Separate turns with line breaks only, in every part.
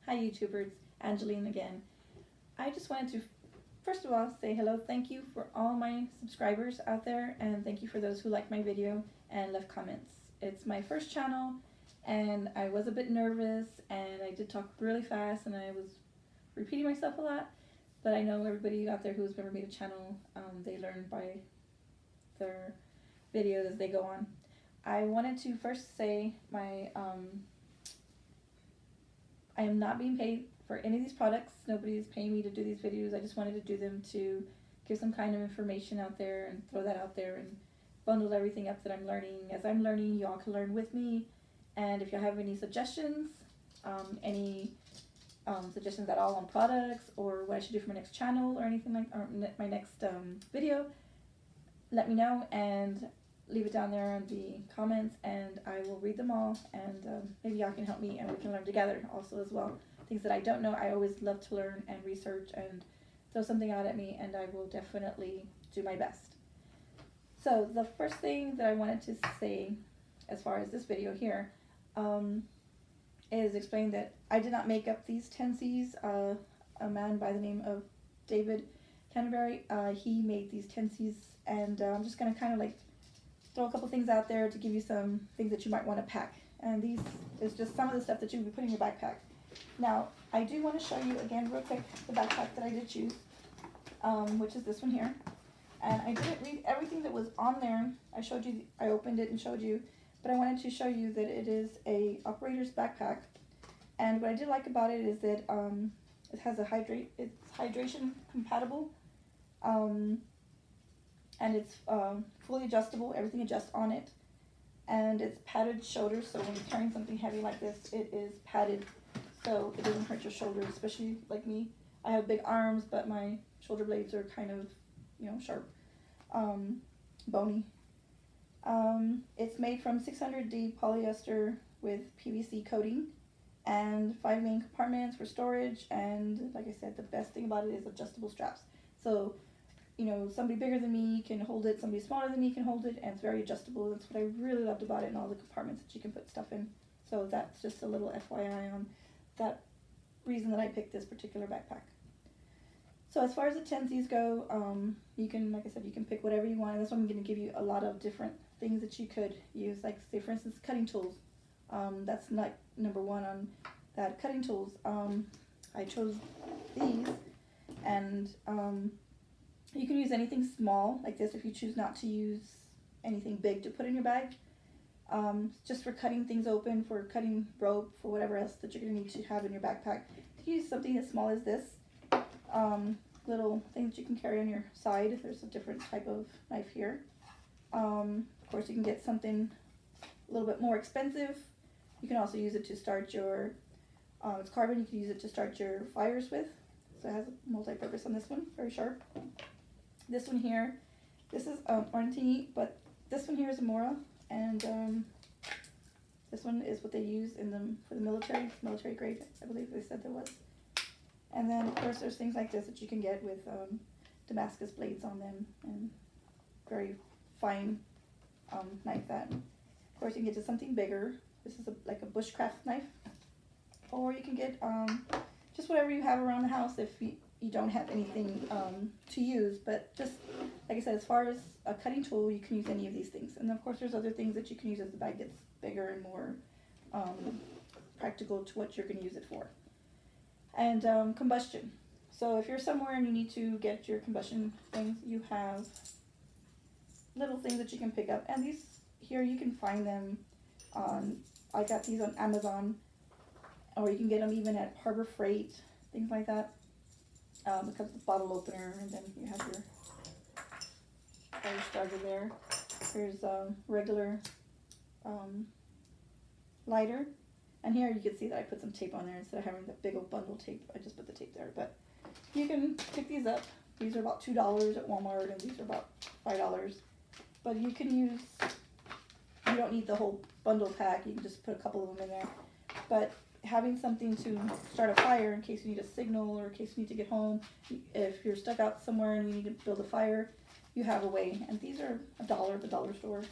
Hi YouTubers, Angeline again. I just wanted to first of all say hello, thank you for all my subscribers out there, and thank you for those who like my video and left comments. It's my first channel and I was a bit nervous and I did talk really fast and I was repeating myself a lot, but I know everybody out there who's ever made a channel, they learn by their videos as they go on. I wanted to first say I am not being paid for any of these products. Nobody is paying me to do these videos. I just wanted to do them to give some kind of information out there and throw that out there and bundle everything up that I'm learning. As I'm learning, y'all can learn with me. And if y'all have any suggestions, suggestions at all on products or what I should do for my next channel or anything like, or my next video, let me know and leave it down there in the comments and I will read them all, and maybe y'all can help me and we can learn together also as well. Things that I don't know, I always love to learn and research and throw something out at me, and I will definitely do my best. So the first thing that I wanted to say as far as this video here is explain that I did not make up these tensies. A man by the name of David Canterbury, he made these tensies, and I'm just going to kind of like throw a couple things out there to give you some things that you might want to pack. And these is just some of the stuff that you would put in your backpack. Now, I do want to show you again real quick the backpack that I did choose, which is this one here. And I didn't read everything that was on there. I showed you, I opened it and showed you, but I wanted to show you that it is a operator's backpack. And what I did like about it is that it has it's hydration compatible. And it's fully adjustable, everything adjusts on it, and it's padded shoulders, so when you're carrying something heavy like this, it is padded so it doesn't hurt your shoulders, especially like me. I have big arms, but my shoulder blades are kind of, sharp, bony. It's made from 600D polyester with PVC coating and 5 main compartments for storage, and like I said, the best thing about it is adjustable straps. So somebody bigger than me can hold it, somebody smaller than me can hold it, and it's very adjustable. That's what I really loved about it, and all the compartments that you can put stuff in. So that's just a little FYI on that reason that I picked this particular backpack. So as far as the tensies go, you can, like I said, you can pick whatever you want. And this one I'm going to give you a lot of different things that you could use, like say for instance cutting tools. That's like number one on that, cutting tools. I chose these, and you can use anything small like this if you choose not to use anything big to put in your bag. Just for cutting things open, for cutting rope, for whatever else that you're going to need to have in your backpack. You use something as small as this. Little things you can carry on your side. There's a different type of knife here. Of course, you can get something a little bit more expensive. You can also use it to start your, it's carbon, you can use it to start your fires with. So it has a multi-purpose on this one, very sharp. This one here, this is Ornatini, but this one here is a Mora, and this one is what they use for the military grade, I believe they said there was. And then of course there's things like this that you can get with Damascus blades on them, and very fine knife that. Of course you can get to something bigger. This is like a bushcraft knife, or you can get just whatever you have around the house if you don't have anything to use. But just like I said, as far as a cutting tool, you can use any of these things. And of course there's other things that you can use as the bag gets bigger and more practical to what you're going to use it for. And combustion. So if you're somewhere and you need to get your combustion things, you have little things that you can pick up. And these here, you can find them on, I got these on Amazon, or you can get them even at Harbor Freight, things like that. It comes with a bottle opener, and then you have your fire starter there. Here's a regular lighter. And here you can see that I put some tape on there instead of having the big old bundle tape. I just put the tape there. But you can pick these up. These are about $2 at Walmart, and these are about $5. But you can use, you don't need the whole bundle pack. You can just put a couple of them in there. But having something to start a fire in case you need a signal, or in case you need to get home, if you're stuck out somewhere and you need to build a fire, you have a way. And these are $1 at the dollar store.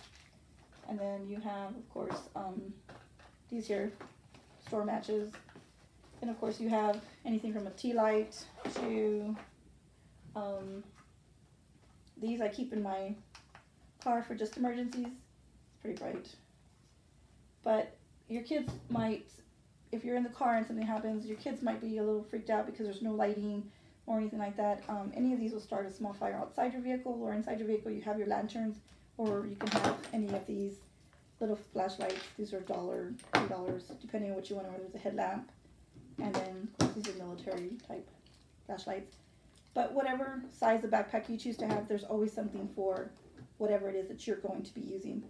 And then you have, of course, these here, store matches. And of course you have anything from a tea light to these I keep in my car for just emergencies. It's pretty bright. But your kids might, if you're in the car and something happens, your kids might be a little freaked out because there's no lighting or anything like that. Any of these will start a small fire outside your vehicle, or inside your vehicle you have your lanterns, or you can have any of these little flashlights. These are $1, $2, depending on what you want, whether it's a headlamp. And then, of course, these are military type flashlights. But whatever size of backpack you choose to have, there's always something for whatever it is that you're going to be using.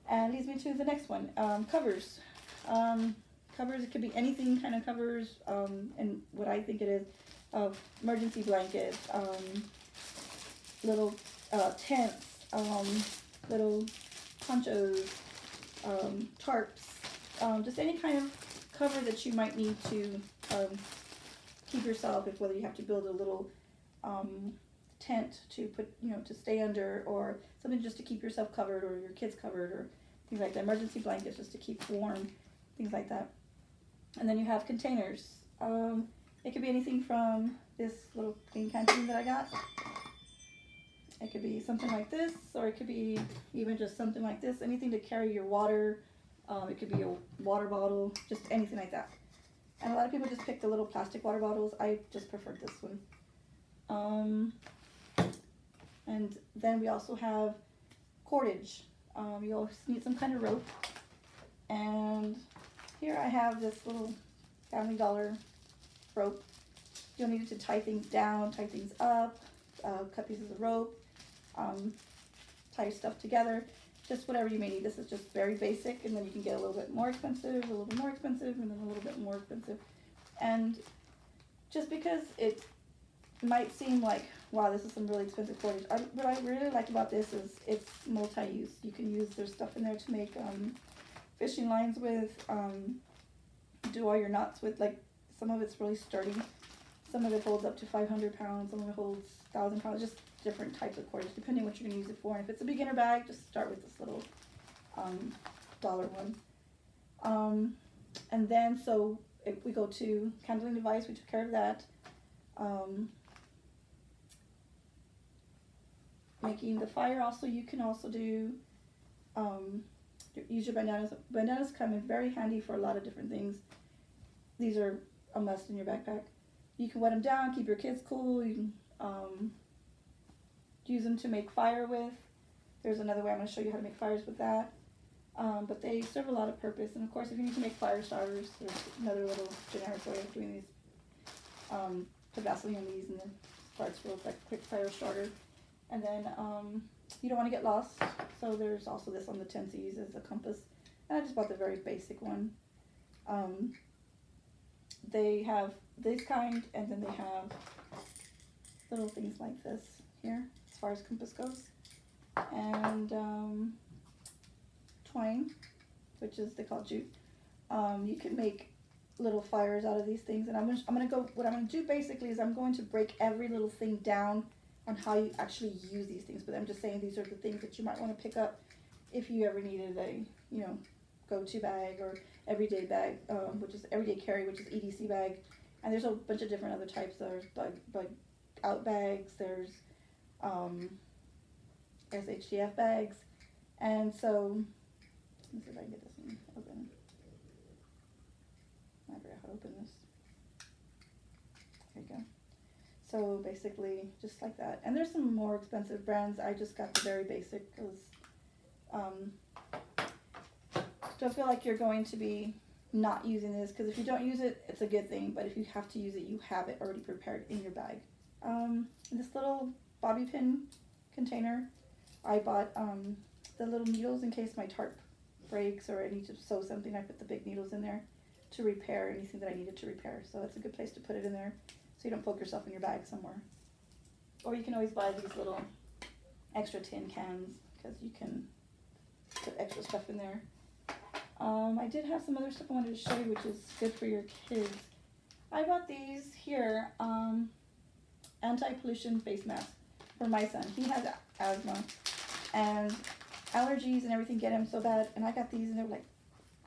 And leads me to the next one, covers. Covers, it could be anything kind of covers, and what I think it is, emergency blankets, little tents, little ponchos, tarps, just any kind of cover that you might need to keep yourself, if whether you have to build a little tent to put, to stay under, or something just to keep yourself covered, or your kids covered, or things like that. Emergency blankets just to keep warm, things like that. And then you have containers. It could be anything from this little clean canteen that I got. It could be something like this, or it could be even just something like this. Anything to carry your water. It could be a water bottle, just anything like that. And a lot of people just pick the little plastic water bottles. I just preferred this one. And then we also have cordage. You'll need some kind of rope. And here I have this little Family Dollar rope. You'll need it to tie things down, tie things up, cut pieces of rope, tie stuff together, just whatever you may need. This is just very basic, and then you can get a little bit more expensive, a little bit more expensive, and then a little bit more expensive. And just because it might seem like, wow, this is some really expensive cordage, what I really like about this is it's multi-use. You can use, there's stuff in there to make fishing lines with, do all your knots with. Like, some of it's really sturdy, some of it holds up to 500 pounds, some of it holds 1,000 pounds, just different types of cordage depending what you're going to use it for. And if it's a beginner bag, just start with this little dollar one. And then, so if we go to kindling device, we took care of that. Making the fire, also you can also do use your bandanas. Bandanas come in very handy for a lot of different things. These are a must in your backpack. You can wet them down, keep your kids cool. You can use them to make fire with. There's another way I'm going to show you how to make fires with that. But they serve a lot of purpose. And of course, if you need to make fire starters, there's another little generic way of doing these. Put Vaseline on these and then starts with like quick fire starter. And then you don't want to get lost, so there's also this on the 10 to use as a compass. And I just bought the very basic one. They have this kind, and then they have little things like this here, as far as compass goes. And twine, which is, they call it jute. You can make little fires out of these things. And what I'm gonna do basically is I'm going to break every little thing down on how you actually use these things. But I'm just saying these are the things that you might want to pick up if you ever needed a, go-to bag or everyday bag, which is everyday carry, which is EDC bag. And there's a bunch of different other types. There's bug out bags, there's SHTF bags. And so, let me see if I can get this one open. I forgot how to open this. There you go. So basically, just like that. And there's some more expensive brands. I just got the very basic because don't feel like you're going to be not using this, because if you don't use it, it's a good thing. But if you have to use it, you have it already prepared in your bag. This little bobby pin container, I bought the little needles in case my tarp breaks or I need to sew something. I put the big needles in there to repair anything that I needed to repair. So it's a good place to put it in there, so you don't poke yourself in your bag somewhere. Or you can always buy these little extra tin cans, because you can put extra stuff in there. I did have some other stuff I wanted to show you, which is good for your kids. I bought these here, anti-pollution face mask for my son. He has asthma and allergies and everything get him so bad, and I got these and they were like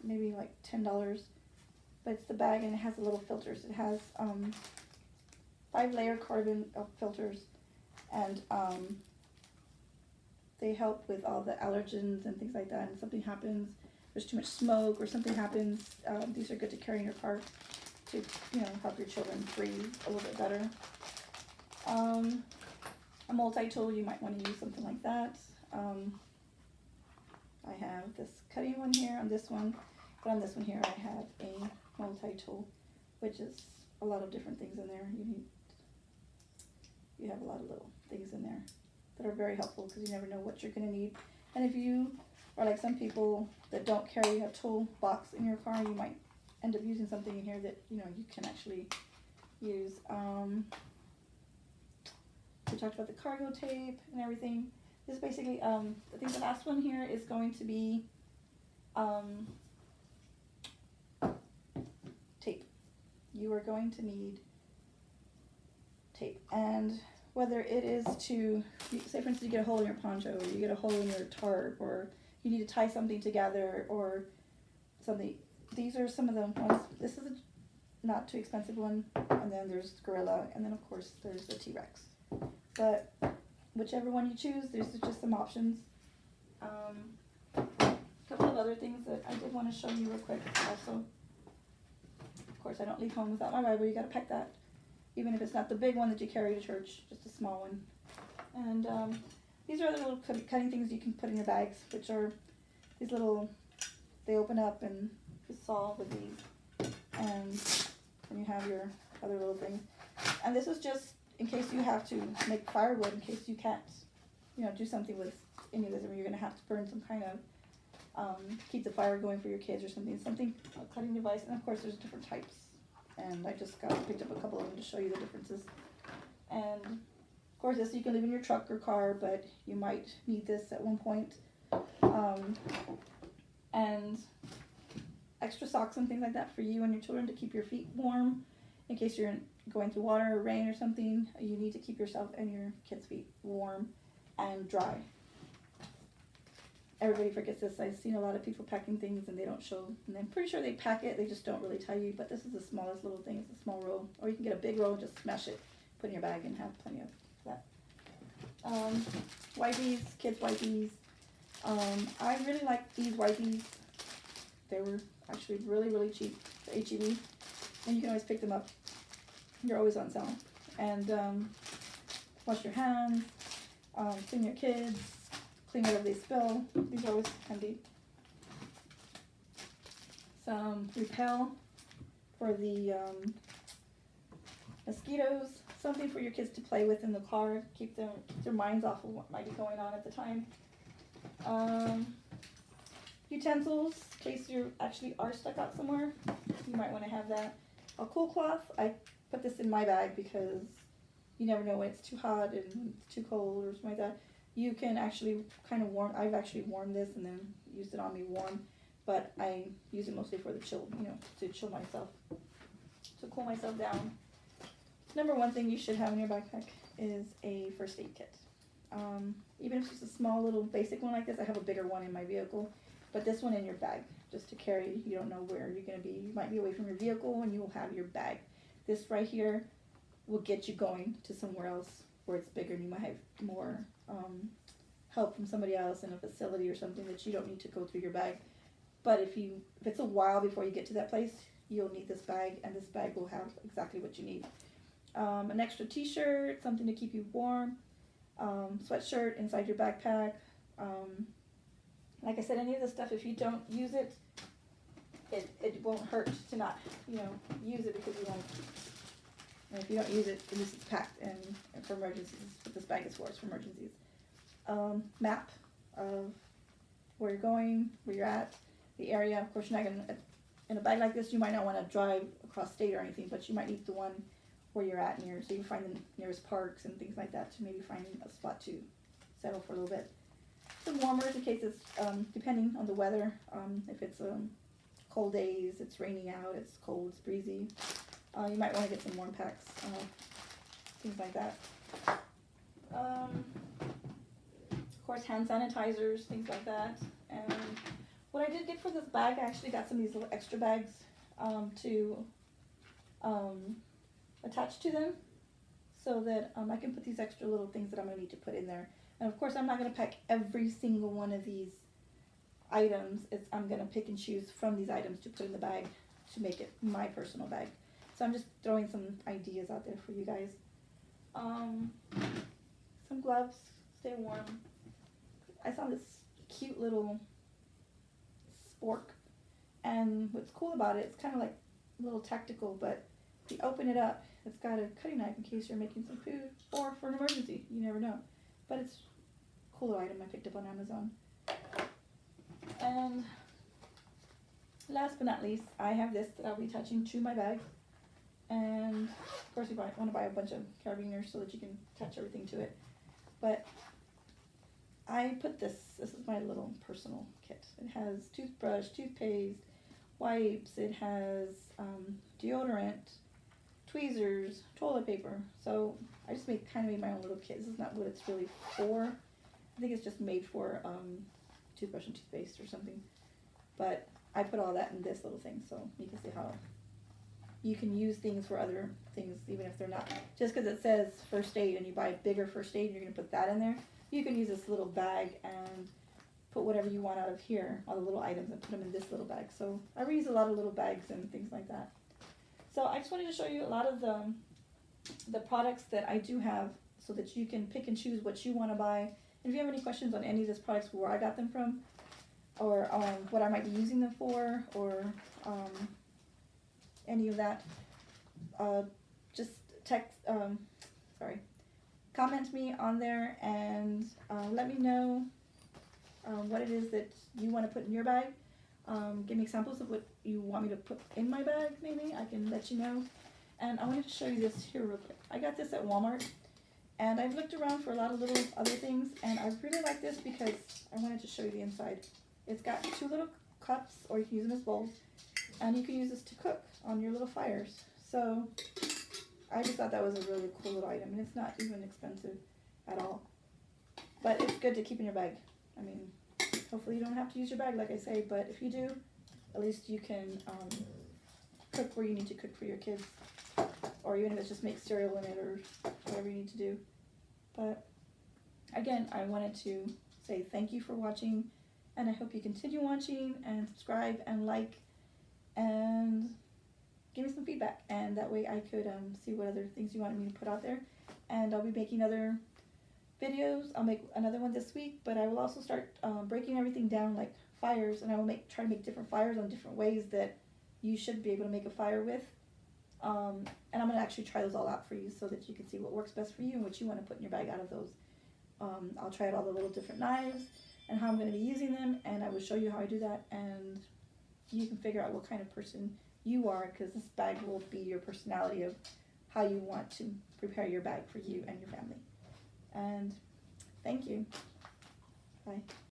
maybe like $10. but it's the bag and it has the little filters. It has 5-layer carbon filters, and they help with all the allergens and things like that. And if something happens, there's too much smoke or something happens, these are good to carry in your car to, you know, help your children breathe a little bit better. A multi-tool, you might want to use something like that. I have this cutting one here on this one, but on this one here I have a multi-tool, which is a lot of different things in there. You have a lot of little things in there that are very helpful because you never know what you're going to need. And if you are like some people that don't carry a tool box in your car, you might end up using something in here that, you know, you can actually use. We talked about the cargo tape and everything. This is basically, I think the last one here is going to be tape. You are going to need tape. And whether it is to, say for instance, you get a hole in your poncho, or you get a hole in your tarp, or you need to tie something together, or something. These are some of the ones. This is a not too expensive one, and then there's Gorilla, and then of course there's the T-Rex. But whichever one you choose, there's just some options. A couple of other things that I did want to show you real quick also. Of course, I don't leave home without my Bible. You got to pack that, even if it's not the big one that you carry to church, just a small one. And these are the little cutting things you can put in your bags, which are these little, they open up and you saw with these, and then you have your other little things. And this is just in case you have to make firewood, in case you can't, you know, do something with any of this, or you're going to have to burn some kind of, keep the fire going for your kids or something, a cutting device. And of course there's different types, and I just picked up a couple of them to show you the differences. And of course this you can leave in your truck or car, but you might need this at one point. And extra socks and things like that for you and your children to keep your feet warm in case you're going through water or rain or something. You need to keep yourself and your kids' feet warm and dry. Everybody forgets this. I've seen a lot of people packing things and they don't show, and I'm pretty sure they pack it, they just don't really tell you. But this is the smallest little thing. It's a small roll, or you can get a big roll and just smash it, put in your bag, and have plenty of that. Wipes, kids' wipes. I really like these wipes. They were actually really cheap at H-E-B, and you can always pick them up. They're always on sale. And wash your hands, clean your kids, clean whatever they spill. These are always handy. Some repel for the mosquitoes. Something for your kids to play with in the car. Keep their minds off of what might be going on at the time. Utensils, in case you actually are stuck out somewhere. You might want to have that. A cool cloth. I put this in my bag because you never know when it's too hot and it's too cold or something like that. You can actually kind of warm. I've actually warmed this and then used it on me warm, but I use it mostly for the chill, you know, to chill myself, to cool myself down. Number one thing you should have in your backpack is a first aid kit. Even if it's just a small little basic one like this, I have a bigger one in my vehicle, but this one in your bag, just to carry. You don't know where you're going to be. You might be away from your vehicle and you will have your bag. This right here will get you going to somewhere else where it's bigger and you might have more help from somebody else in a facility or something that you don't need to go through your bag. But if it's a while before you get to that place, you'll need this bag, and this bag will have exactly what you need. An extra t-shirt, something to keep you warm, sweatshirt inside your backpack. Like I said, any of this stuff, if you don't use it, it won't hurt to not, you know, use it, because you won't. And if you don't use it, at least it's packed, and for emergencies, what this bag is for, is for emergencies. Map of where you're going, where you're at, the area. Of course, you're not going to, in a bag like this, you might not want to drive across state or anything, but you might need the one where you're at near, so you can find the nearest parks and things like that to maybe find a spot to settle for a little bit. Some warmers in case it's, depending on the weather, if it's cold days, it's raining out, it's cold, it's breezy, you might want to get some warm packs, things like that. Of course, hand sanitizers, things like that. And what I did get for this bag, I actually got some of these little extra bags. to attach to them, so that I can put these extra little things that I'm going to need to put in there. And of course I'm not going to pack every single one of these items. I'm going to pick and choose from these items to put in the bag to make it my personal bag. So I'm just throwing some ideas out there for you guys. Some gloves, stay warm. I saw this cute little spork, and what's cool about it, it's kind of like a little tactical, but if you open it up, it's got a cutting knife in case you're making some food or for an emergency. You never know. But it's a cool item I picked up on Amazon. And last but not least, I have this that I'll be attaching to my bag. And of course you want to buy a bunch of carabiners so that you can attach everything to it. But I put this is my little personal kit. It has toothbrush, toothpaste, wipes, it has deodorant, tweezers, toilet paper. So I just kind of made my own little kit. This is not what it's really for. I think it's just made for toothbrush and toothpaste or something. But I put all that in this little thing so you can see how you can use things for other things, even if they're not. Just because it says first aid and you buy a bigger first aid, you're going to put that in there. You can use this little bag and put whatever you want out of here, all the little items, and put them in this little bag. So I reuse a lot of little bags and things like that. So I just wanted to show you a lot of the products that I do have so that you can pick and choose what you want to buy. And if you have any questions on any of these products, where I got them from, or what I might be using them for, or any of that, just comment me on there and let me know what it is that you want to put in your bag. Give me examples of what you want me to put in my bag, maybe. I can let you know. And I wanted to show you this here real quick. I got this at Walmart, and I've looked around for a lot of little other things, and I really like this because I wanted to show you the inside. It's got 2 little cups, or you can use them as bowls, and you can use this to cook on your little fires. So I just thought that was a really cool little item, and it's not even expensive at all. But it's good to keep in your bag. I mean, hopefully you don't have to use your bag, like I say, but if you do, at least you can cook where you need to cook for your kids, or even if it's just make cereal in it or whatever you need to do. But again, I wanted to say thank you for watching, and I hope you continue watching and subscribe and like and give me some feedback, and that way I could see what other things you wanted me to put out there. And I'll be making other videos. I'll make another one this week, but I will also start breaking everything down like fires, and I will try to make different fires on different ways that you should be able to make a fire with. And I'm going to actually try those all out for you so that you can see what works best for you and what you want to put in your bag out of those. I'll try out all the little different knives and how I'm going to be using them, and I will show you how I do that, and you can figure out what kind of person you are, because this bag will be your personality of how you want to prepare your bag for you and your family. And thank you. Bye.